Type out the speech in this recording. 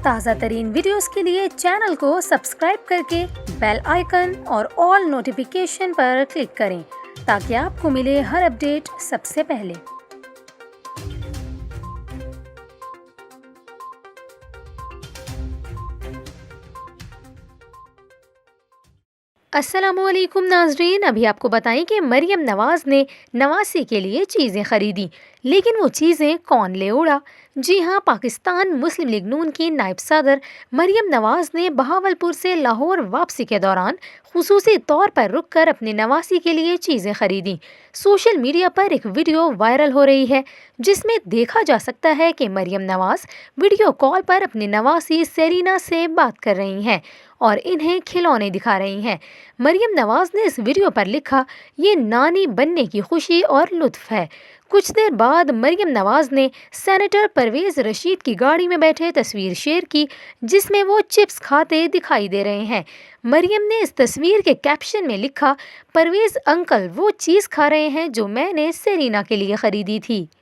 تازہ ترین ویڈیوز کے لیے چینل کو سبسکرائب کر کے بیل آئیکن اور آل نوٹیفیکیشن پر کلک کریں تاکہ آپ کو ملے ہر اپڈیٹ سب سے پہلے۔ السلام علیکم ناظرین، ابھی آپ کو بتائیں کہ مریم نواز نے نواسی کے لیے چیزیں خریدی، لیکن وہ چیزیں کون لے اڑا؟ جی ہاں، پاکستان مسلم لیگ نون کی نائب صدر مریم نواز نے بہاولپور سے لاہور واپسی کے دوران خصوصی طور پر رک کر اپنے نواسی کے لیے چیزیں خریدیں۔ سوشل میڈیا پر ایک ویڈیو وائرل ہو رہی ہے جس میں دیکھا جا سکتا ہے کہ مریم نواز ویڈیو کال پر اپنی نواسی سیرینا سے بات کر رہی ہیں اور انہیں کھلونے دکھا رہی ہیں۔ مریم نواز نے اس ویڈیو پر لکھا، یہ نانی بننے کی خوشی اور لطف ہے۔ کچھ دیر بعد مریم نواز نے سینیٹر پرویز رشید کی گاڑی میں بیٹھے تصویر شیئر کی جس میں وہ چپس کھاتے دکھائی دے رہے ہیں۔ مریم نے اس تصویر کے کیپشن میں لکھا، پرویز انکل وہ چیز کھا رہے ہیں جو میں نے سیرینا کے لیے خریدی تھی۔